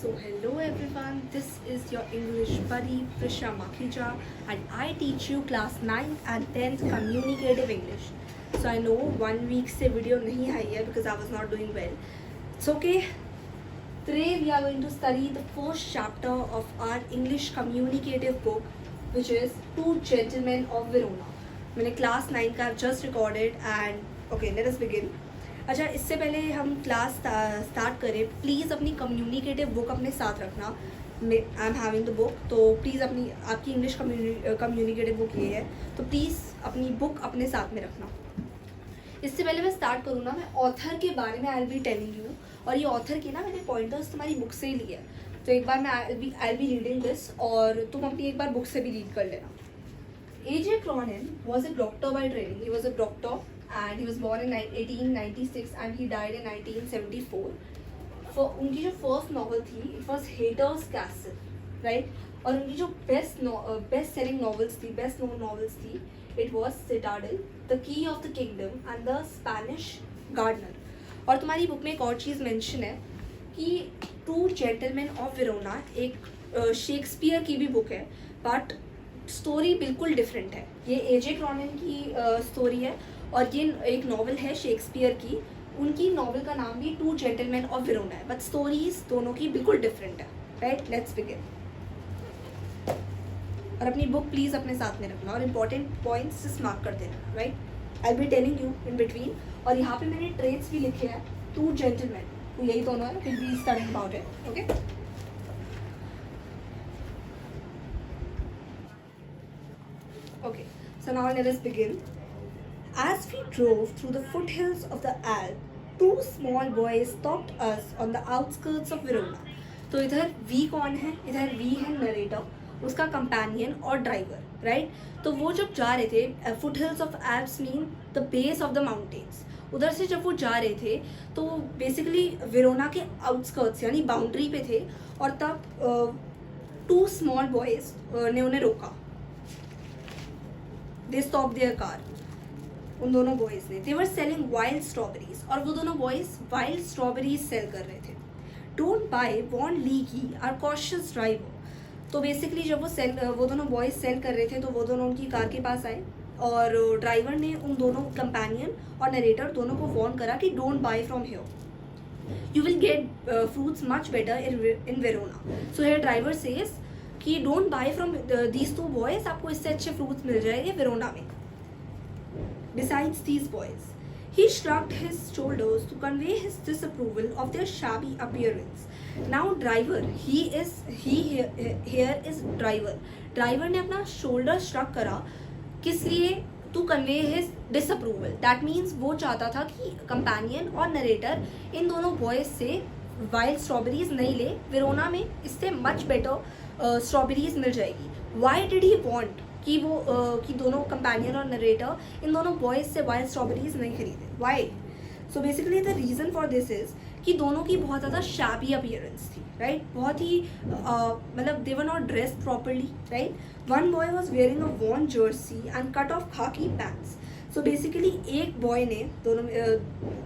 So hello everyone, this is your English buddy Prisha Makhija and I teach you class 9th and 10th communicative English. So I know 1 week से video नहीं आई है because I was not doing well. It's okay. Today we are going to study the first chapter of our English communicative book which is Two Gentlemen of Verona. मैंने class 9 का just recorded and okay let us begin. अच्छा इससे पहले हम class start करें please अपनी communicative book अपने साथ रखना. I am having the book, तो प्लीज़ अपनी आपकी इंग्लिश कम्युनिकेटिव बुक ये है तो प्लीज़ अपनी बुक अपने साथ में रखना. इससे पहले मैं स्टार्ट करूँ ना, मैं ऑथर के बारे में आई बी टेलिंग यू, और ये ऑथर के ना मैंने पॉइंटर्स तुम्हारी बुक से ही लिए है. तो एक बार मैं आई बी रीडिंग दिस और तुम अपनी एक बार बुक से भी रीड कर लेना. A.J. Cronin was a doctor by training. He was a doctor and he was born in 1896 and he died in 1974. उनकी जो फर्स्ट नॉवल थी it was Hatter's Castle, right. और उनकी जो बेस्ट सेलिंग नॉवेल्स थी, best known novels थी, it was Citadel, the key of the Kingdom and the Spanish Gardener. और तुम्हारी बुक में एक और चीज़ मेंशन है कि टू जेंटलमैन ऑफ वेरोना एक शेक्सपियर की भी बुक है, बट स्टोरी बिल्कुल डिफरेंट है. ये A.J. क्रॉनिन की स्टोरी है और ये एक नॉवल है शेक्सपियर की. उनकी नॉवल का नाम भी टू जेंटलमैन ऑफ वेरोना है, बट स्टोरीज दोनों की बिल्कुल डिफरेंट है, राइट. Let's begin. और अपनी बुक प्लीज़ अपने साथ में रखना और इम्पॉर्टेंट पॉइंट्स जस्ट मार्क कर देना, right. I be telling you in between. और यहाँ पे मैंने ट्रेट्स भी लिखे हैं. टू जेंटलमैन, तो यही दोनों है, फिर भी study about it. Okay. Okay, so now let us begin. As we drove through the foothills of the Alps, two small boys stopped us on the outskirts of Verona. तो इधर V कौन है? इधर V है narrator, उसका companion और driver, right. तो वो जब जा रहे थे, foothills of Alps mean the base of the mountains. उधर से जब वो जा रहे थे तो बेसिकली वेरोना के आउटस्कर्ट्स यानी बाउंड्री पे थे, और तब टू स्मॉल बॉयज़ ने उन्हें रोका. They stop their car. उन दोनों बॉयज़ ने, they were selling wild strawberries, और वो दोनों बॉयज़ वाइल्ड स्ट्रॉबेरीज सेल कर रहे थे. Don't buy warned Luigi our cautious driver. तो बेसिकली जब वो दोनों बॉयज़ सेल कर रहे थे तो वो दोनों उनकी कार के पास आए और ड्राइवर ने उन दोनों कंपेनियन और नरेटर दोनों को वॉर्न करा कि don't buy from here, you will get fruits much better in Verona. So here driver says कि don't buy from these two boys, आपको इससे अच्छे फ्रूट्स मिल जाएंगे वेरोना में. Besides these boys, he shrugged his shoulders to convey his disapproval of their shabby appearance. Now driver, here is driver. Driver ने अपना shoulder shrug करा, किस लिए? To convey his disapproval. That means वो चाहता था कि companion और narrator इन दोनों boys से वाइल्ड स्ट्रॉबेरीज नहीं ले, वेरोना में इससे मच बेटर स्ट्रॉबेरीज मिल जाएगी. वाई डिड ही वॉन्ट कि वो कि दोनों कंपेनियन और नरेटर इन दोनों बॉयज़ से वाइल्ड स्ट्रॉबेरीज नहीं खरीदे. Why? So basically the reason for this is कि दोनों की बहुत ज़्यादा शैबी अपीयरेंस थी, राइट. बहुत ही मतलब they were not dressed properly, right. One boy was wearing a worn jersey and cut off khaki pants. So basically एक बॉय ने,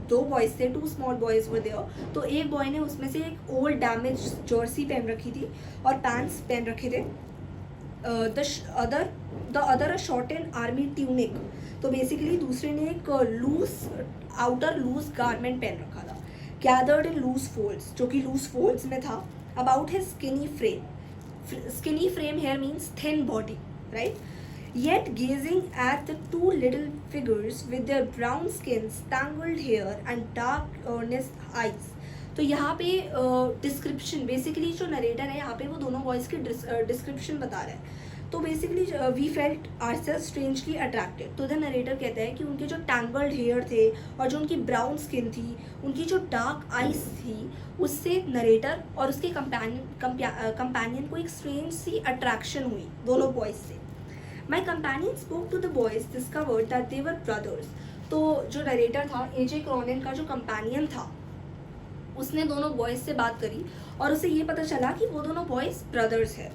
दो बॉयज़ थे, two small boys were there. तो एक बॉय ने उसमें से एक ओल्ड डैमेज जर्सी पहन रखी थी और पैंट्स पहन रखे थे. The other a short and army tunic. तो बेसिकली दूसरे ने एक आउटर लूज गारमेंट पहन रखा था, गैदर्ड इन लूज फोल्ड्स, जो कि लूज फोल्ड्स में था. About his skinny frame here means thin body, right. Yet gazing at the two little figures with their brown skins, tangled hair and dark earnest eyes. तो यहाँ पे description, basically जो narrator है यहाँ पे वो दोनों वॉइस की डिस्क्रिप्शन बता रहा है. तो basically we felt ourselves strangely attracted. तो इधर नरेटर कहता है कि उनके जो टैंगल्ड हेयर थे और जो उनकी ब्राउन स्किन थी, उनकी जो डार्क आइज थी, उससे नरेटर और उसके कंपेनियन को एक स्ट्रेंज सी अट्रैक्शन हुई दोनों बॉयज़ से. My companion spoke to the boys, discovered that they were brothers. तो जो नरेटर था, A.J. क्रॉनिन का जो कंपेनियन था, उसने दोनों बॉयज़ से बात करी और उसे ये पता चला कि वो दोनों बॉयज़ ब्रदर्स है.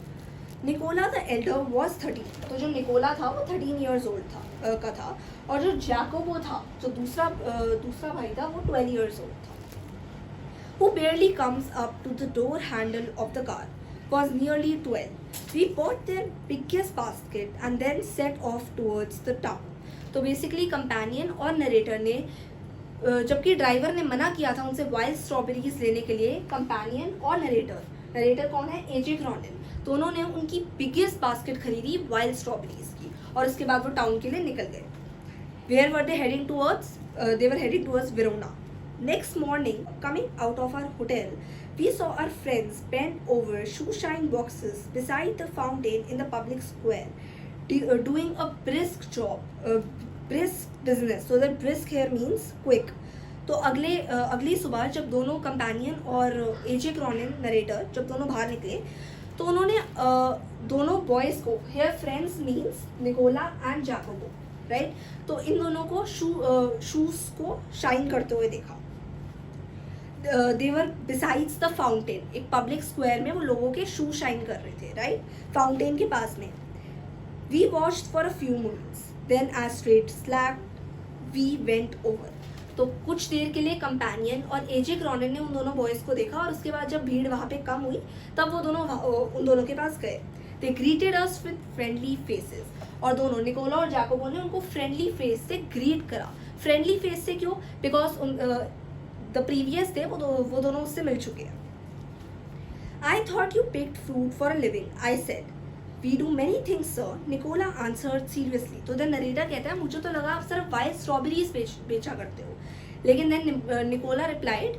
Nicola the elder was 13. तो जो निकोला था वो 13 ईयर्स ओल्ड का था, और जो जैकोबो था, जो दूसरा भाई था, वो 12 ईयर्स ओल्ड था. who barely comes up to the door handle of the car, was nearly 12. We bought their biggest basket and then set off towards the town. तो बेसिकली कंपेनियन और नरेटर ने जबकि ड्राइवर ने मना किया था उनसे वाइल्ड स्ट्रॉबेरीज लेने के लिए, कंपेनियन और नरेटर कौन है, एजे क्रॉनिन, दोनों ने उनकी बिगेस्ट बास्केट खरीदी वाइल्ड स्ट्रॉबेरीज की और उसके बाद वो टाउन के लिए निकल गए. Where were they heading towards? They were heading towards Verona. Next morning, coming out of our hotel, we saw our friends bent over shoe-shine boxes beside the fountain in the public square, doing a brisk business. So that brisk here means quick. तो अगली सुबह जब दोनों companion और एजे क्रॉनिन narrator जब दोनों बाहर निकले तो उन्होंने दोनों बॉयज़ को, here friends means Nicola and Jacopo, right, तो इन दोनों को शूज को शाइन करते हुए देखा. देवर बिसाइड्स द फाउंटेन, एक पब्लिक स्क्वायर में वो लोगों के शू शाइन कर रहे थे, राइट, फाउंटेन के पास में. We watched for a few moments then as straight slapped we went over. तो कुछ देर के लिए कंपेनियन और एजे क्रॉनिन ने उन दोनों बॉयज़ को देखा और उसके बाद जब भीड़ वहाँ पे कम हुई तब वो दोनों उन दोनों के पास गए. They greeted us with friendly faces, और दोनों निकोला और जैकोबो ने उनको फ्रेंडली फेस से ग्रीट करा. फ्रेंडली फेस से क्यों? बिकॉज द प्रीवियस थे वो दोनों उससे मिल चुके हैं. I thought you picked fruit for a living, I said. We do many things sir, Nicola answered seriously. तो द नरेटर कहता है मुझे तो लगा आप सिर्फ वाइल्ड स्ट्रॉबेरीज बेचा करते हो. लेकिन then Nicola replied,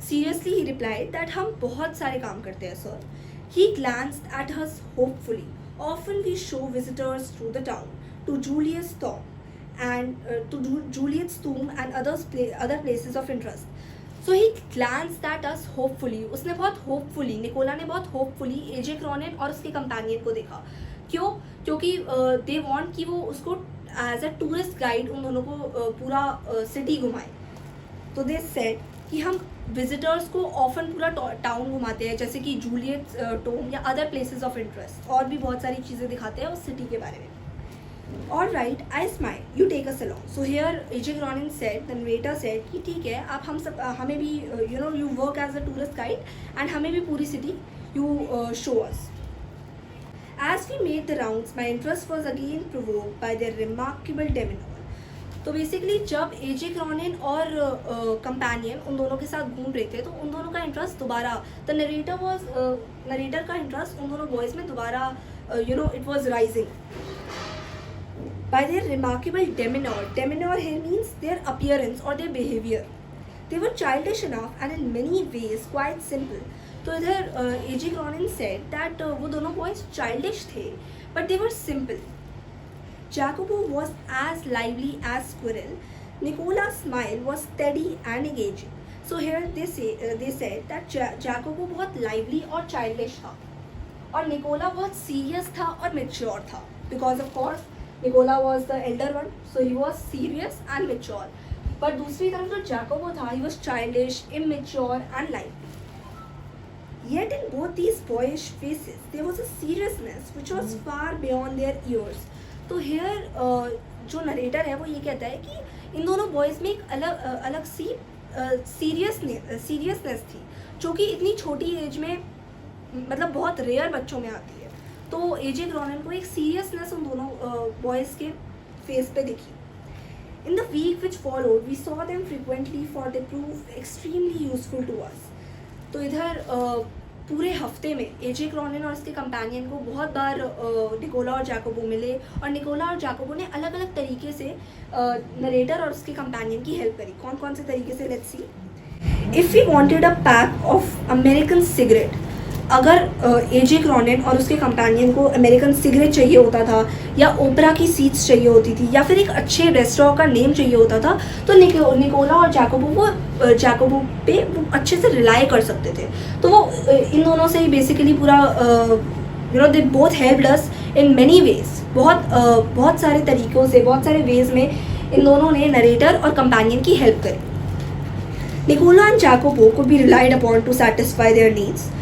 seriously he replied that हम बहुत सारे काम करते हैं sir. He glanced at us hopefully. Often we show visitors through the town to Julius Tomb and other places of interest. So he glanced at us hopefully. उसने बहुत hopefully, Nicola ने बहुत hopefully एजे क्रॉनिन और उसके कंपेनियन को देखा. क्यों? क्योंकि they want कि वो उसको as a tourist guide उन दोनों को पूरा सिटी घुमाए. तो they said कि हम विजिटर्स को ऑफन पूरा टाउन घुमाते हैं, जैसे कि जूलियट टोम या अदर प्लेसेस ऑफ इंटरेस्ट, और भी बहुत सारी चीज़ें दिखाते हैं उस सिटी के बारे में. All right, I smile, you take us along. So here A J Cronin said, the narrator said कि ठीक है, आप हम सब हमें भी you work as a tourist guide and हमें भी पूरी city you show us. As we made the rounds my interest was again provoked by their remarkable demeanour. तो बेसिकली जब एजे क्रॉनिन और कंपेनियन उन दोनों के साथ घूम रहे थे तो उन दोनों का इंटरेस्ट दोबारा, द नरेटर का इंटरेस्ट उन दोनों बॉयज़ में दोबारा it was rising by their remarkable demeanour. Demeanour here means their appearance or their behavior. They were childish enough and in many ways quite simple. तो इधर एजे क्रॉनिन said that वो दोनों boys childish थे but they were simple. Jacobo was as lively as squirrel. Nicola's smile was steady and engaging. So here they said that Jacobo बहुत lively और childish था और Nicola बहुत serious था और mature था. Because of course Nicola was the elder one, so he was serious and mature. But दूसरी तरफ जो Jacobo था, he was childish, immature and lively. Yet in both these boyish faces there was a seriousness which was far beyond their years. तो hair जो narrator है वो ये कहता है कि इन दोनों बॉयज़ में एक अलग सी सीरियसनेस थी जो कि इतनी छोटी एज में मतलब बहुत रेयर बच्चों में आती है. तो एजे क्रॉनिन को एक सीरियसनेस उन दोनों बॉयज़ के फेस पे दिखी. In the week which followed we saw them frequently for they prove extremely useful to us. तो इधर पूरे हफ्ते में एजे क्रॉनिन और उसके कंपेनियन को बहुत बार निकोला और जैकोबो मिले और निकोला और जैकोबो ने अलग अलग तरीके से नरेटर और उसके कंपेनियन की हेल्प करी. कौन कौन से तरीके से? Let's see. If we wanted a pack of American cigarette, अगर एजे क्रॉनिन और उसके कंपेनियन को अमेरिकन सिगरेट चाहिए होता था या ओपरा की सीट्स चाहिए होती थी या फिर एक अच्छे रेस्टोरेंट का नेम चाहिए होता था तो निकोला और जैकोबो पे वो अच्छे से रिलाई कर सकते थे. तो वो इन दोनों से ही बेसिकली पूरा they both helped us in many ways. बहुत सारे तरीक़ों से, बहुत सारे वेज में इन दोनों ने नरेटर और कंपेनियन की हेल्प करी. Nicola and Jacopo could be relied upon to satisfy their needs.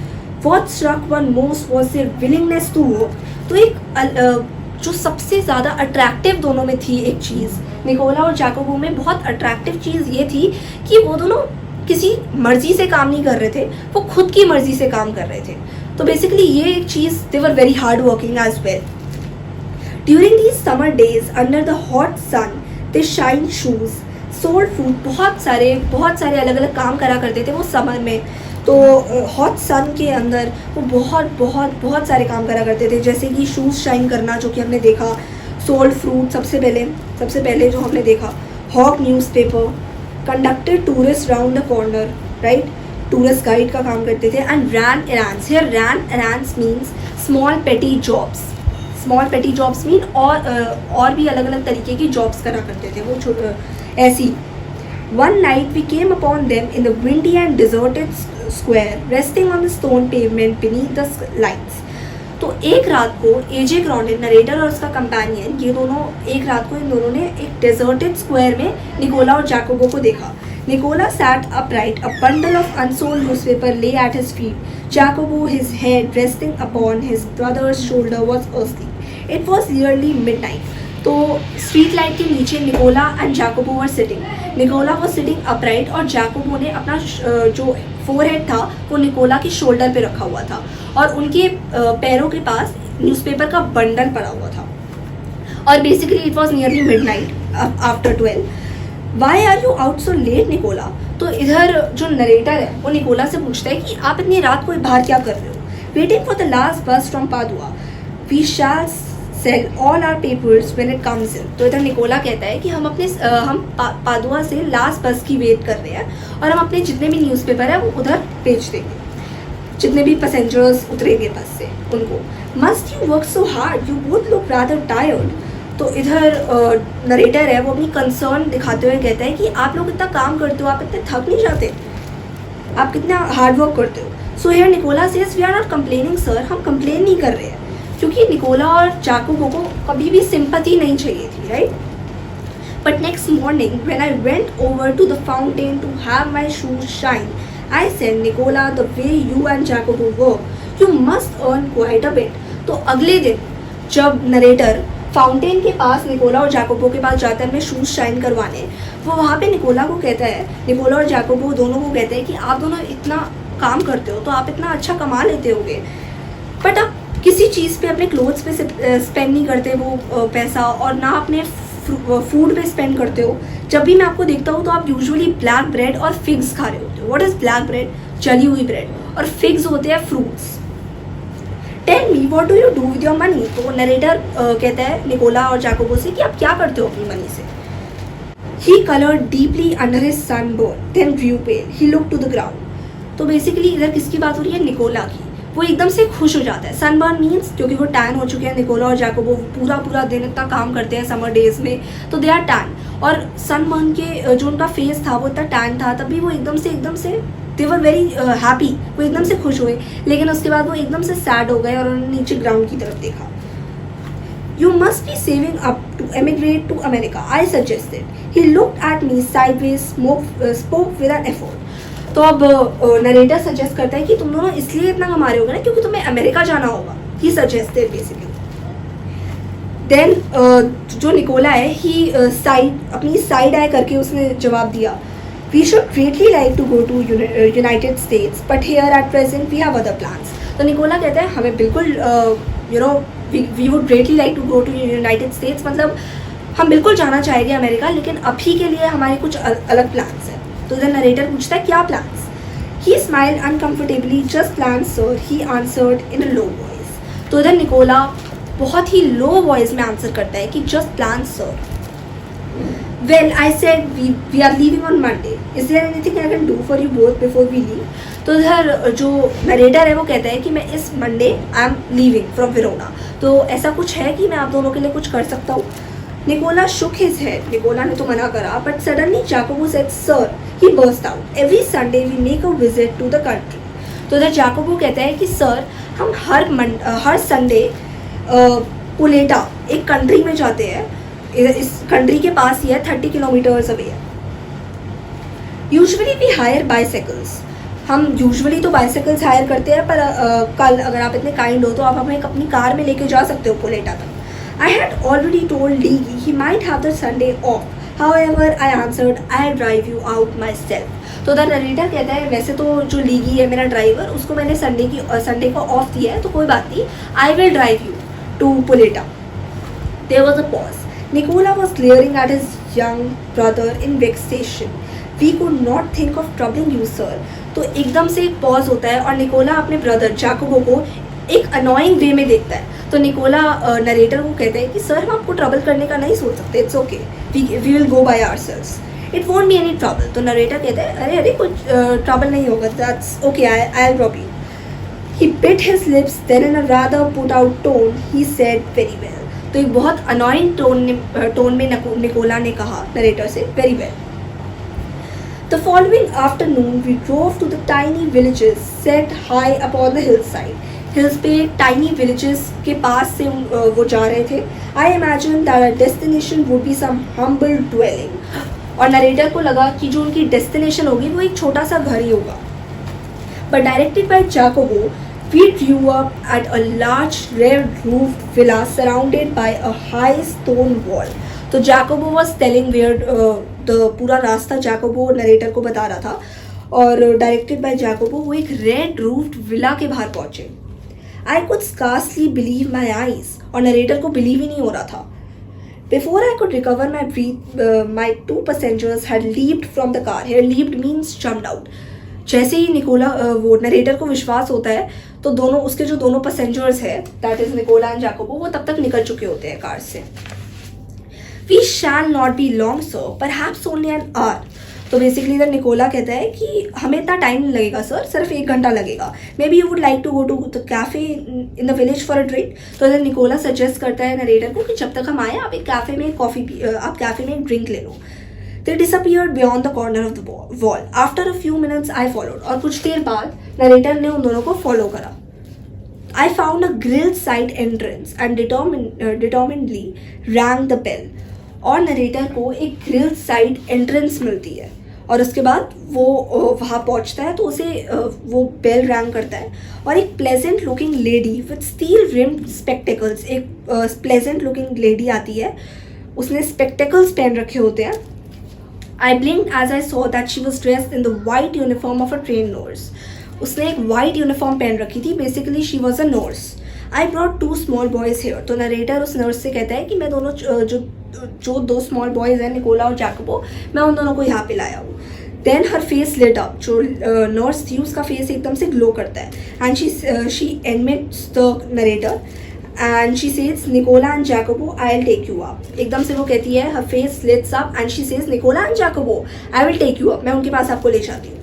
What struck one most was their willingness to work. तो एक जो सबसे ज़्यादा अट्रैक्टिव दोनों में थी एक चीज़, निकोला और जैकोबो में बहुत अट्रैक्टिव चीज़ ये थी कि वो दोनों किसी मर्जी से काम नहीं कर रहे थे, वो खुद की मर्जी से काम कर रहे थे. तो बेसिकली ये एक चीज़, they were very hard working as well. During these summer days under the hot sun they shine shoes, sold food. बहुत सारे अलग अलग काम करा करते थे वो समर में. तो हॉट सन के अंदर वो बहुत सारे काम करा करते थे, जैसे कि शूज़ शाइन करना जो कि हमने देखा, सोल्ड फ्रूट सबसे पहले जो हमने देखा, hawk newspaper, conducted tourist round the corner, right, tourist guide का काम करते थे. And ran errands, here ran errands means small petty jobs mean और भी अलग अलग तरीके की जॉब्स करा करते थे वो ऐसी. One night we came upon them in the windy and deserted square, resting on the stone pavement beneath the lights. तो एक रात को एजे क्रॉनिन, नरेटर और उसका कंपेनियन, ये दोनों एक रात को इन दोनों ने एक डेजर्टेड स्क्वायर में निकोला और जैकोबो को देखा. Nicola sat upright, a bundle of unsold newspaper lay at his feet. Jacobo, his head resting upon his brother's shoulder, was asleep. It was nearly midnight. तो स्ट्रीट लाइट के नीचे Nicola and Jacopo were sitting. Nicola वो sitting upright और Jacopo ने अपना जो forehead था वो निकोला की शोल्डर पे रखा हुआ था और उनके पैरों के पास न्यूज़पेपर का बंडल पड़ा हुआ था. और basically it was nearly midnight after 12. Why are you out so late Nicola? तो इधर जो नरेटर है वो निकोला से पूछता है कि आप इतनी रात को बाहर क्या कर रहे हो? Waiting for the last bus from Padua, we shall sell all our papers when it comes in. तो इधर निकोला कहता है कि हम पादुआ से लास्ट बस की वेट कर रहे हैं और हम अपने जितने भी न्यूज़पेपर है वो उधर भेज देंगे, जितने भी पैसेंजर्स उतरेंगे बस से उनको. Must you work so hard, you both look rather tired. तो इधर नरेटर है वो अपनी कंसर्न दिखाते हुए कहता है कि आप लोग इतना काम करते हो, आप इतने थक नहीं जाते, आप कितना हार्ड वर्क करते हो. So here Nicola says we are not complaining sir, हम कंप्लेन नहीं कर रहे हैं, क्योंकि निकोला और जैकोबो को कभी भी सिंपैथी नहीं चाहिए थी, right. But next morning when I went over to the fountain to have my shoes shine, I said Nicola the way you and Jacopo work you must earn quite a bit. तो अगले दिन जब narrator fountain के पास Nicola और जैकोबो के पास जाता है अपने शूज़ शाइन करवाने, वो वहाँ पे निकोला को कहता है, निकोला और जैकोबो दोनों को कहते हैं कि आप दोनों इतना काम करते हो तो आप इतना अच्छा कमा लेते होगे, बट आप किसी चीज़ पे अपने क्लोथ्स पे स्पेंड नहीं करते वो पैसा, और ना अपने फूड पे स्पेंड करते हो. जब भी मैं आपको देखता हूँ तो आप यूजुअली ब्लैक ब्रेड और फिग्स खा रहे होते हो. What is black bread? जली हुई ब्रेड, और फिग्स होते हैं fruits. Tell me what do you do with your money. तो नरेटर कहता है निकोला और जैकोबो से कि आप क्या करते हो अपनी मनी से. He coloured deeply under his sunburn then grew pale, he looked to the ground. तो बेसिकली इधर किसकी बात हो रही है? निकोला की. वो एकदम से खुश हो जाता है. सनबर्न मीन्स क्योंकि वो टैन हो चुके हैं, निकोला और जैकोबो पूरा दिन इतना काम करते हैं समर डेज में, तो दे आर टैन. और सनबर्न के जो उनका फेस था वो इतना टैन था, तभी वो एकदम से दे वर वेरी हैप्पी, वो एकदम से खुश हुए. लेकिन उसके बाद वो एकदम से सैड हो गए और उन्होंने नीचे ग्राउंड की तरफ देखा. You must be saving up to emigrate to America, I suggested. He looked at me sideways, spoke with an effort. तो अब नरेटर सजेस्ट करता है कि तुम दोनों इसलिए इतना कमा रहे होगे ना क्योंकि तुम्हें अमेरिका जाना होगा. He suggested basically. देन जो निकोला है ही अपनी साइड आई करके उसने जवाब दिया, We should greatly like to go to United States, but here at present we have other plans. तो निकोला कहता है हमें बिल्कुल we would greatly like to go to United States, मतलब हम बिल्कुल जाना चाहेंगे अमेरिका, लेकिन अभी के लिए हमारे कुछ अलग प्लान्स हैं. तो इधर नरेटर पूछता है क्या plans. He smiled uncomfortably. Just plans sir, he answered in a low voice. तो इधर निकोला बहुत ही लो वॉइस में आंसर करता है कि just plans sir. Well, I said we are leaving on Monday. Is there anything I can do for you both before we leave? तो इधर जो नरेटर है वो कहता है कि मैं इस Monday I am leaving from Verona, तो ऐसा कुछ है कि मैं आप दोनों के लिए कुछ कर सकता हूँ. Nicola shook his head. Nicola ने तो मना करा, but suddenly Jacobo said, "Sir," he burst out. "Every Sunday we make a visit to the country." तो इधर जाकोबो कहता है कि सर हम हर संडे पुलेटा एक कंट्री में जाते हैं, इस कंट्री के पास ही है, 30 किलोमीटर्स अवे है. Usually we hire bicycles. हम यूजुअली तो बाइसाइकिल्स हायर करते हैं, पर कल अगर आप इतने काइंड हो तो आप हमें अपनी कार में लेके जा सकते हो पुलेटा तक. I had already told Lee he might have the Sunday off. However, I answered, I'll drive you out myself. तो द नरेटर कहता है वैसे तो जो लीगी है मेरा ड्राइवर, उसको मैंने संडे को ऑफ दिया है, तो कोई बात नहीं, I will drive you to Poleta. There was a pause. Nicola was glaring at his young brother in vexation. We could not think of troubling you, sir. तो एकदम से एक पॉज होता है और निकोला अपने ब्रदर जाकोबो को एक अनोइंग वे में देखता है। तो निकोला नरेटर को कहता है कि सर हम आपको ट्रबल करने का नहीं सोच सकते, it's okay, we will go by ourselves, it won't be any trouble. तो नरेटर कहता है अरे कुछ ट्रबल नहीं होगा, that's okay, I will drop you. He bit his lips, then in a rather put out tone, he said very well. तो एक बहुत अनोइंग टोन में निकोला ने कहा नरेटर से very well. The following afternoon, we drove to the tiny villages set high upon the hillside. Hills पे tiny villages के पास से वो जा रहे थे. I imagined that our destination would be some humble dwelling. और नरेटर को लगा कि जो उनकी डेस्टिनेशन होगी वो एक छोटा सा घर ही होगा. But directed by Jacobo, we drew up at a large red-roofed villa surrounded by a high stone wall. तो Jacobo was telling where the पूरा रास्ता Jacobo नरेटर को बता रहा था और directed by Jacobo वो एक red-roofed villa के बाहर पहुँचे. I could scarcely believe my eyes और नरेटर को believe ही नहीं हो रहा था. Before I could recover my breath, my two passengers had leaped from the car. Here leaped means jumped out. जैसे ही निकोला वो नरेटर को विश्वास होता है तो दोनों उसके जो दोनों पैसेंजर्स है that is Nicola and Jacopo वो तब तक निकल चुके होते हैं कार से. We shall not be long sir, perhaps only an hour. तो बेसिकली इधर निकोला कहता है कि हमें इतना टाइम नहीं लगेगा सर, सिर्फ 1 घंटा लगेगा. Maybe you would like to go to the cafe in the village for a drink. तो इधर निकोला सजेस्ट करता है नरेटर को कि जब तक हम आए आप एक कैफे में आप कैफे में एक ड्रिंक ले लो. They disappeared beyond the corner of the wall. After a few minutes, I followed. और कुछ देर बाद नरेटर ने उन दोनों को फॉलो करा. I found a grilled side entrance and determinedly rang the bell. और नरेटर को एक grilled side entrance मिलती है और उसके बाद वो वहाँ पहुँचता है तो उसे वो बेल रैंग करता है और एक pleasant looking lady with steel rimmed spectacles, एक प्लेजेंट लुकिंग लेडी आती है, उसने स्पेक्टिकल्स पहन रखे होते हैं. I blinked as I saw that she was dressed in the white uniform of a trained nurse. उसने एक white uniform पहन रखी थी. Basically, she was a nurse. I brought 2 small boys here. तो नरेटर उस नर्स से कहता है कि मैं दोनों जो 2 small boys हैं निकोला और जाकोबो, मैं उन दोनों को यहाँ पे लाया हूँ. Then her face lit up. जो नर्स थी उसका फेस एकदम से ग्लो करता है. And she admits the narrator. And she says, Nicola and Jacobo, I'll take you up. एकदम से वो कहती है, her face lights up and she says, Nicola and Jacobo, I will take you up. मैं उनके पास आपको ले जाती हूँ.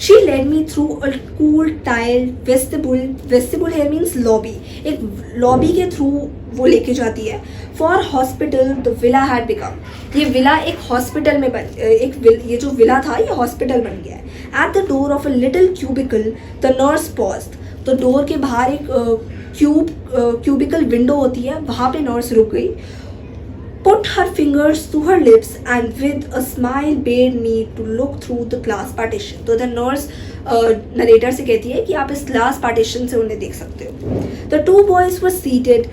She led me through a cool tiled vestibule. Vestibule here means lobby. एक lobby के through वो लेके जाती है. For hospital, the villa had become. ये विला एक हॉस्पिटल में ये जो विला था ये हॉस्पिटल बन गया है. At the door of a little cubicle, the nurse paused. तो डोर के बाहर एक क्यूबिकल विंडो होती है, वहाँ पे नर्स रुक गई. Put her fingers to her lips and with a smile bade me to look through the glass partition. तो द नर्स नरेटर से कहती है कि आप इस ग्लास पार्टीशन से उन्हें देख सकते हो. The 2 boys were seated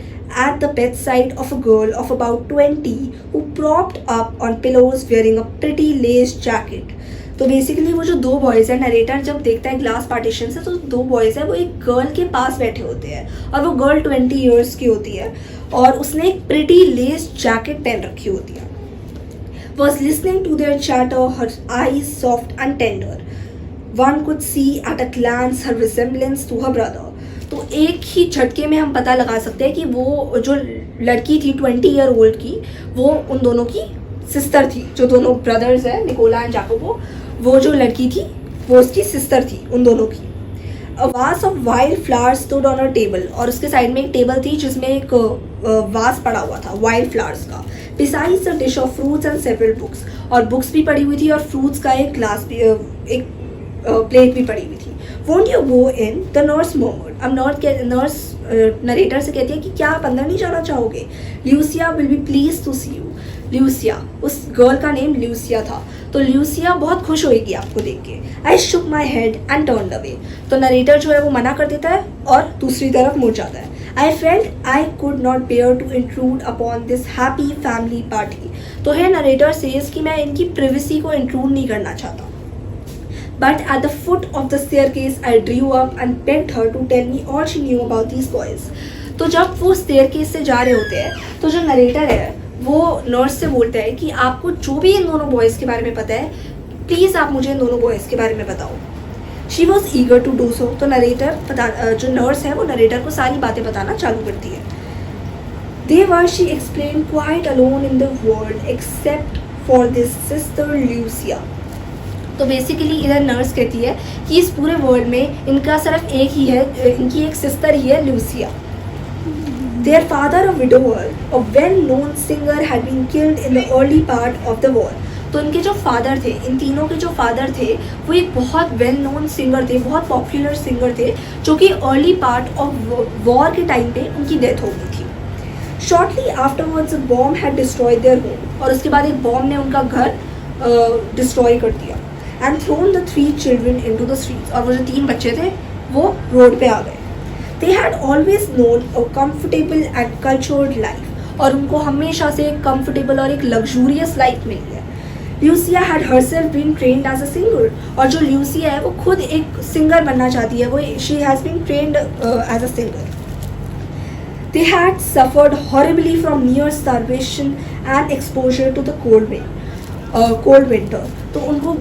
at the bedside of a girl of about 20 who propped up on pillows wearing a pretty lace jacket. तो बेसिकली वो जो 2 बॉयज़ हैं, नरेटर जब देखता है ग्लास पार्टीशन से तो 2 बॉयज़ हैं वो एक गर्ल के पास बैठे होते हैं और वो गर्ल 20 ईयर्स की होती है और उसने एक प्रिटी लेस जैकेट पहन रखी होती है. Was listening to their chatter, her eyes soft and tender. One could see at a glance her resemblance to her brother. तो एक ही झटके में हम पता लगा सकते हैं कि वो जो लड़की थी 20 ईयर ओल्ड की वो उन दोनों की सिस्टर थी. जो दोनों ब्रदर्स हैं निकोला एंड जाकोबो, वो जो लड़की थी वो उसकी सिस्टर थी उन दोनों की. A vase of wild flowers stood on a table. और उसके साइड में एक टेबल थी जिसमें एक वास पड़ा हुआ था वाइल्ड फ्लावर्स का. Besides a dish of fruits and several books. और बुक्स भी पड़ी हुई थी और फ्रूट्स का एक ग्लास भी एक प्लेट भी पड़ी हुई थी. Won't you go in? The nurse murmured. अब नर्स नरेटर से कहती है कि क्या आप अंदर नहीं जाना चाहोगे? Lucia will be pleased to see you. ल्यूसिया, उस गर्ल का नेम ल्यूसिया था. तो ल्यूसिया बहुत खुश होएगी आपको देख के. I shook my head and turn away. तो नरेटर जो है वो मना कर देता है और दूसरी तरफ मुड़ जाता है. I felt I could not bear to intrude upon this happy family party. तो है नरेटर सेज कि मैं इनकी प्रिवेसी को इंट्रूड नहीं करना चाहता. But at the foot of the staircase, I drew up and begged her to tell me all she knew about these boys. तो जब वो staircase से जा रहे होते हैं तो जो नरेटर है वो नर्स से बोलता है कि आपको जो भी इन दोनों बॉयज़ के बारे में पता है प्लीज़ आप मुझे इन दोनों बॉयज़ के बारे में बताओ. She was eager to do so. तो नरेटर जो नर्स है वो नरेटर को सारी बातें बताना चालू करती है. They were, she explained, quite alone in the world except for this sister Lucia. तो बेसिकली इधर नर्स कहती है कि इस पूरे वर्ल्ड में इनका सिर्फ एक ही है, इनकी एक सिस्टर ही है, Lucia. Their father, a widower, a well-known singer, had been killed in the early part of the war. तो इनके जो फादर थे, इन तीनों के जो फादर थे वो एक बहुत वेल नोन सिंगर थे, बहुत पॉपुलर सिंगर थे, जो कि अर्ली पार्ट ऑफ वॉर के टाइम पे उनकी डेथ हो गई थी. Shortly afterwards a bomb had destroyed their home. और उसके बाद एक बॉम्ब ने उनका घर डिस्ट्रॉय कर दिया. And thrown the 3 children into the streets. और वो जो 3 बच्चे थे वो रोड पे आ गए. They had always known a comfortable and cultured life. और उनको हमेशा से एक comfortable और एक luxurious life मिली है. Lucia had herself been trained as a singer. और जो Lucia है वो खुद एक सिंगर बनना चाहती है. वो she has been trained as a singer. They had suffered horribly from near starvation and exposure to the cold winter. तो उनको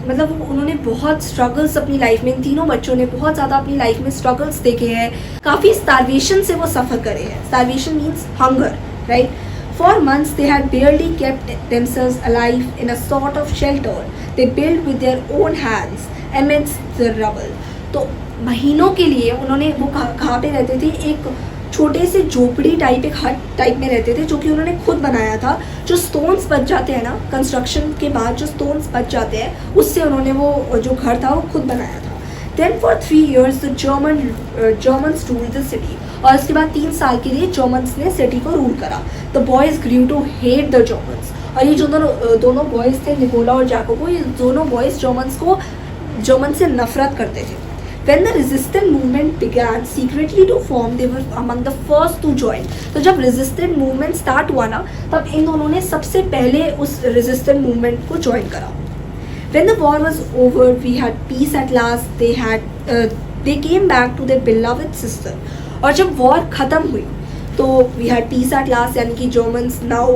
मतलब उन्होंने बहुत स्ट्रगल्स अपनी लाइफ में, इन तीनों बच्चों ने बहुत ज़्यादा अपनी लाइफ में स्ट्रगल्स देखे हैं, काफ़ी स्टारवेशन से वो सफ़र करे हैं. Starvation means hunger, right. For months they had barely kept themselves alive in a sort of shelter they built with their own hands amidst the rubble. तो महीनों के लिए उन्होंने वो कहाँ पे रहते थे, एक छोटे से झोपड़ी टाइप, एक हट टाइप में रहते थे जो कि उन्होंने खुद बनाया था. जो स्टोन्स बच जाते हैं ना, कंस्ट्रक्शन के बाद जो स्टोन्स बच जाते हैं उससे उन्होंने वो जो घर था वो खुद बनाया था. Then for 3 years the Germans ruled the city. और उसके बाद 3 साल के लिए जर्मन्स ने सिटी को रूल करा. The boys grew to hate the Germans. और ये जो दोनों बॉयज़ थे, निकोला और जैकोबो, ये दोनों बॉयज़ जर्मन से नफरत करते थे. When the resistance movement began secretly to form, they were among the first to join. तो जब resistance movement start हुआ ना, तब इन दोनों ने सबसे पहले उस resistance movement को join करा. When the war was over, we had peace at last. They came back to their beloved sister. और जब war ख़त्म हुई, तो we had peace at last, यानी कि Germans now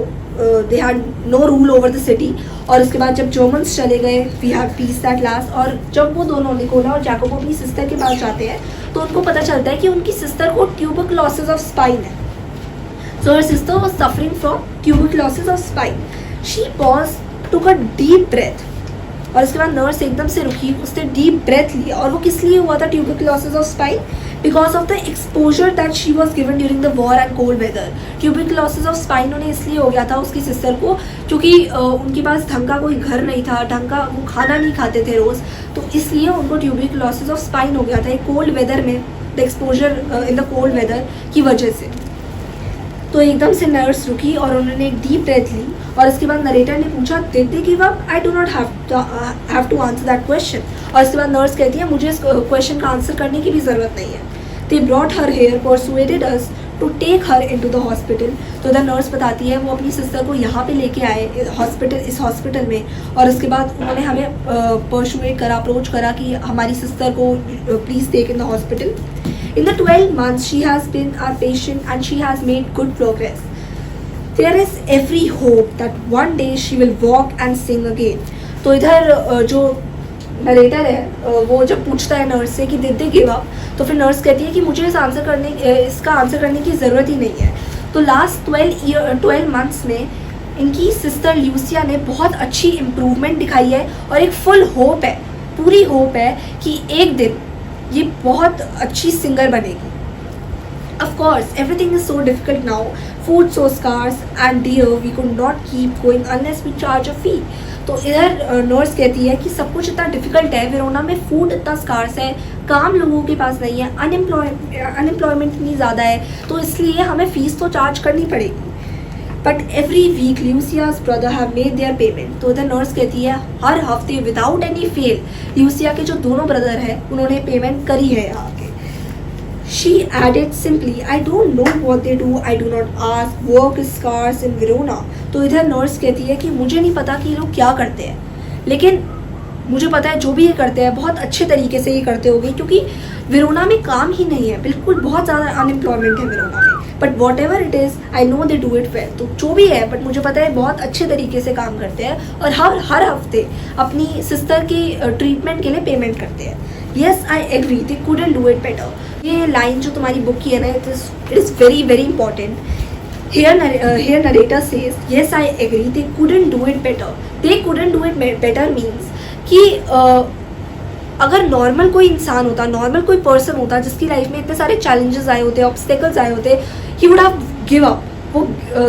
they had no rule over the city. और उसके बाद जब जर्मन्स चले गए, we have peace at last. और जब वो दोनों, निकोला और जैकोबो, अपनी सिस्टर के पास जाते हैं तो उनको पता चलता है कि उनकी सिस्टर को ट्यूबरकुलोसिस ऑफ स्पाइन है. So her sister was suffering from tuberculosis of spine. She pause, took a deep breath. और उसके बाद नर्स एकदम से रुकी, उसने डीप ब्रेथ लिया. और वो किस लिए हुआ था tuberculosis of spine? Because of the exposure that she was given during the war and cold weather. Tuberculosis of spine उन्हें इसलिए हो गया था उसकी सिस्टर को क्योंकि उनके पास ढंग का कोई घर नहीं था, ढंग का वो खाना नहीं खाते थे रोज़, तो इसलिए उनको ट्यूबरकुलोसिस ऑफ स्पाइन हो गया था एक कोल्ड वेदर में, the exposure in the cold weather की वजह से. तो एकदम से नर्स रुकी और उन्होंने एक डीप ब्रेथ ली. और इसके बाद नरेटर ने पूछा, did they give up? I do not have to answer that question. और इसके बाद नर्स कहती है, मुझे इस क्वेश्चन का आंसर करने की भी ज़रूरत नहीं है. They brought her here, persuaded us to take her into the hospital. तो द नर्स बताती है वो अपनी सिस्टर को यहाँ पे लेके आए इस हॉस्पिटल में. और उसके बाद उन्होंने हमें परसुएड करा, अप्रोच करा कि हमारी सिस्टर को please take in the hospital. In the 12 months, she has been our patient and she has made good progress. There is every hope that one day she will walk and sing again. तो इधर जो narrator है वो जब पूछता है nurse से कि did they give up, तो फिर नर्स कहती है कि मुझे इसका आंसर करने की ज़रूरत ही नहीं है. तो लास्ट 12 मंथ्स में इनकी सिस्टर ल्यूसिया ने बहुत अच्छी इम्प्रूवमेंट दिखाई है और एक फुल होप है, पूरी होप है कि एक दिन ये बहुत अच्छी सिंगर बनेगी. Of course, everything is so difficult now. Food so scarce and dear. We could not keep going unless we charge a fee. तो इधर नर्स कहती है कि सब कुछ इतना डिफ़िकल्ट है, वेरोना में फूड इतना स्कार्स है, काम लोगों के पास नहीं है, अनएम्प्लॉयमेंट इतनी ज़्यादा है, तो इसलिए हमें फ़ीस तो चार्ज करनी पड़ेगी. But every week Lucia's brother have made their payment. तो इधर नर्स कहती है हर हफ्ते विदाउट एनी फेल ल्यूसिया के जो दोनों ब्रदर हैं उन्होंने पेमेंट करी है यहाँ के. She added simply, I don't know what they do, I do not ask, work is scarce in Verona. तो इधर नर्स कहती है कि मुझे नहीं पता कि ये लोग क्या करते हैं, लेकिन मुझे पता है जो भी ये करते हैं बहुत अच्छे तरीके से ये करते होंगे, क्योंकि वेरोना में काम ही नहीं है, बिल्कुल बहुत ज़्यादा अनएम्प्लॉयमेंट है वेरोना में, but what ever it is I know they do it well. तो जो भी है, बट मुझे पता है बहुत अच्छे तरीके से काम करते हैं और हर हफ्ते अपनी सिस्टर की ट्रीटमेंट के लिए पेमेंट करते हैं। Yes I agree they couldn't do it better. ये लाइन जो तुम्हारी बुक की है ना, it is very very important. Here narrator says, yes I agree, they couldn't do it better. They couldn't do it better means कि अगर normal कोई इंसान होता, नॉर्मल कोई पर्सन होता जिसकी लाइफ में इतने सारे चैलेंजेस आए होते, ऑब्स्टेकल्स आए होते, he would have give up, वो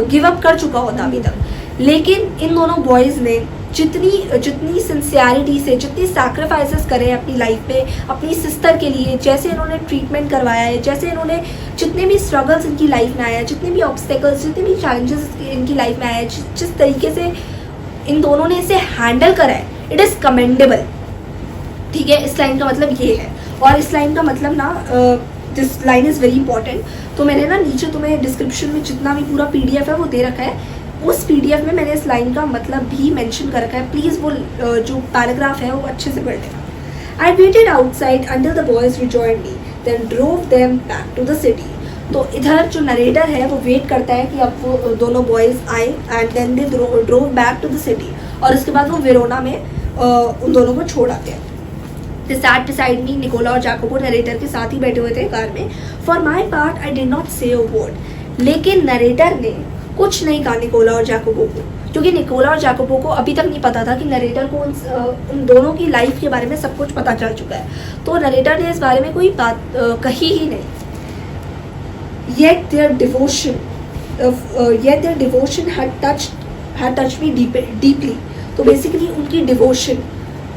गिव अप कर चुका होता अभी तक। लेकिन इन दोनों बॉयज़ ने जितनी सिंसियरिटी से, जितनी सैक्रिफाइसेस करे अपनी लाइफ में अपनी सिस्टर के लिए, जैसे इन्होंने ट्रीटमेंट करवाया है, जैसे इन्होंने जितने भी स्ट्रगल्स इनकी लाइफ में आए हैं, जितने भी ऑब्स्टेकल्स, जितने भी चैलेंजेस इनकी लाइफ में आए हैं, जिस तरीके से इन दोनों ने इसे हैंडल करा है, इट इज़ कमेंडेबल। ठीक है, इस लाइन का मतलब ये है। और इस लाइन का मतलब ना, this line is very important. तो मैंने ना नीचे तुम्हें डिस्क्रिप्शन में जितना भी पूरा PDF है वो दे रखा है, उस PDF में मैंने इस लाइन का मतलब भी मेंशन कर रखा है। प्लीज़ वो जो पैराग्राफ है वो अच्छे से पढ़ लेना। I waited outside until the boys rejoined me, then drove them back to the city. तो इधर जो नरेटर है वो वेट करता है कि अब वो दोनों बॉयज़ आए, and then they drove back to the city, और उसके बाद वो वेरोना में उन दोनों को छोड़ आते हैं। दे सैट बिसाइड मी, निकोला और जैकोबो नरेटर के साथ ही बैठे हुए थे कार में। For my part I did not से अ वर्ड। लेकिन नरेटर ने कुछ नहीं कहा निकोला और जैकोबो को, क्योंकि निकोला और जैकोबो को अभी तक नहीं पता था कि नरेटर को उन दोनों की लाइफ के बारे में सब कुछ पता चल चुका है। तो नरेटर ने इस बारे में कोई बात कही ही नहीं। Yet their devotion had touched me deeply. तो बेसिकली उनकी डिवोशन,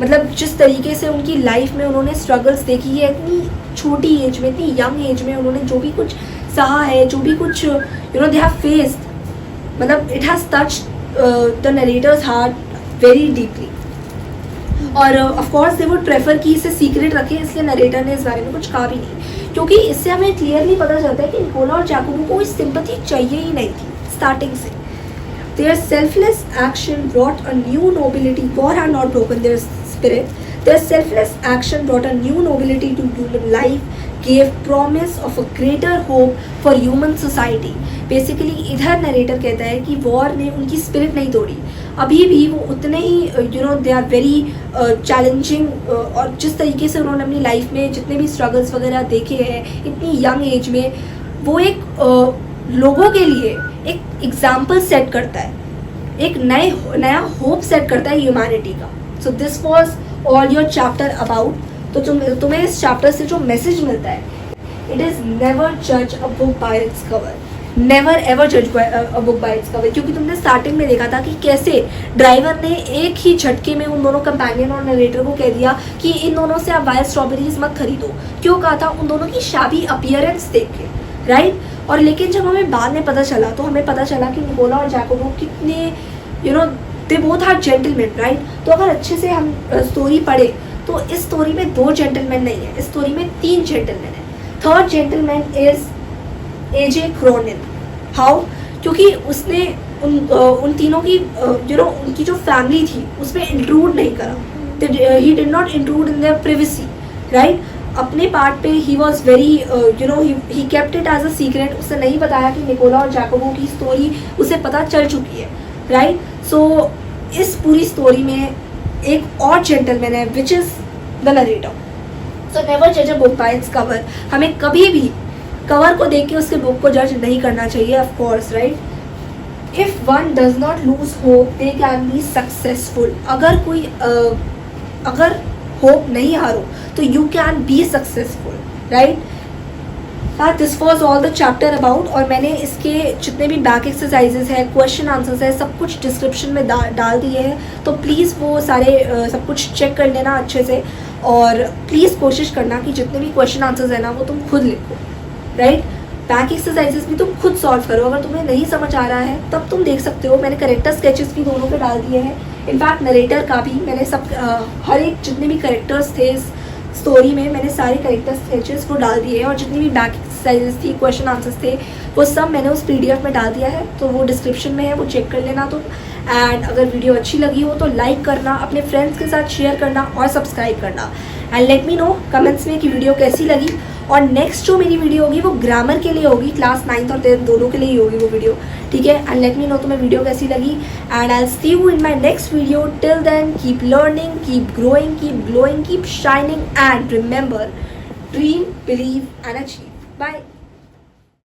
मतलब जिस तरीके से उनकी लाइफ में उन्होंने स्ट्रगल्स देखी है, इतनी छोटी एज में, इतनी यंग एज में उन्होंने जो भी कुछ सहा है, जो भी कुछ दे हैव फेस्ड, मतलब it has touched the narrator's heart very deeply. और of course they would prefer कि इसे सीक्रेट रखें, इसलिए नरेटर ने इस बारे में कुछ कहा भी नहीं, क्योंकि इससे हमें क्लियरली पता चलता है कि निकोला और जैकोबो को इस सिंपैथी चाहिए ही नहीं थी स्टार्टिंग से। Their selfless action brought a new nobility. God had not broken their spirit. Their selfless action brought a new nobility to human life, gave promise of a greater hope for human society. Basically इधर narrator कहता है कि war ने उनकी spirit नहीं तोड़ी, अभी भी वो उतने ही दे आर वेरी चैलेंजिंग, और जिस तरीके से उन्होंने अपनी लाइफ में जितने भी स्ट्रगल्स वगैरह देखे हैं इतनी यंग एज में, वो एक लोगों के लिए एक एग्जाम्पल सेट करता है, एक नया होप सेट करता है ह्यूमैनिटी का। So this was all your chapter about. तो तुम्हें इस चैप्टर से जो मैसेज मिलता है, इट इज़ नेवर जज a book by its cover, never ever जज a book by its cover. क्योंकि तुमने स्टार्टिंग में देखा था कि कैसे ड्राइवर ने एक ही झटके में उन दोनों कंपेनियन और नरेटर को कह दिया कि इन दोनों से आप वाइल्ड स्ट्रॉबेरीज मत खरीदो। क्यों कहा था? उन दोनों की शाबी अपीयरेंस देख के, राइट। और लेकिन जब हमें बाद में पता चला, तो हमें पता चला कि निकोला और जैकोबो कितने they both are gentleman, right. तो अगर अच्छे से हम स्टोरी पढ़े तो इस स्टोरी में 2 जेंटलमैन नहीं है, इस स्टोरी में 3 जेंटलमैन है। Third gentleman is AJ Cronin. How? क्योंकि उसने उन तीनों की उनकी जो फैमिली थी उसमें इंट्रूड नहीं करा। He did not intrude in their privacy, right. अपने पार्ट पे he was very he kept it as a secret. उसने नहीं बताया कि निकोला और जैकोबो की स्टोरी उसे पता चल चुकी है, राइट। सो इस पूरी स्टोरी में एक और जेंटलमैन है, which is the narrator. So never जज a book by its cover. हमें कभी भी कवर को देख के उसके बुक को जज नहीं करना चाहिए, of course, right. If one does not lose hope they can be successful. अगर होप नहीं हारो तो you can be successful, right. This was all the chapter about. और मैंने इसके जितने भी बैक एक्सरसाइजेज है, क्वेश्चन आंसर्स है, सब कुछ डिस्क्रिप्शन में डाल दिए हैं। तो प्लीज़ वो सारे सब कुछ चेक कर लेना अच्छे से, और प्लीज़ कोशिश करना कि जितने भी क्वेश्चन आंसर्स है ना वो तुम खुद लिखो, राइट। बैक एक्सरसाइजेस भी तुम खुद सॉल्व करो। अगर तुम्हें नहीं समझ आ रहा है तब तुम देख सकते हो, मैंने करेक्टर स्केचेस भी दोनों पे डाल दिए हैं। इनफैक्ट नरेटर का भी मैंने सब हर एक जितने भी करेक्टर्स थे इस स्टोरी में, मैंने सारे करेक्टर स्केचेस वो डाल दिए हैं। और जितनी भी बैक एक्सरसाइजेस थी, क्वेश्चन आंसर्स थे, वो सब मैंने उस PDF में डाल दिया है। तो वो डिस्क्रिप्शन में है, वो चेक कर लेना तुम। एंड अगर वीडियो अच्छी लगी हो तो लाइक करना, अपने फ्रेंड्स के साथ शेयर करना और सब्सक्राइब करना। And let me no comments में कि वीडियो कैसी लगी। और नेक्स्ट जो मेरी वीडियो होगी वो ग्रामर के लिए होगी, क्लास 9th और 10th दोनों के लिए ही होगी वो वीडियो, ठीक है। एंड लेट मी नो तुम्हें वीडियो कैसी लगी and I will see you in my next video. Till then keep learning, keep growing, keep glowing, keep shining and remember, dream, believe and achieve. Bye.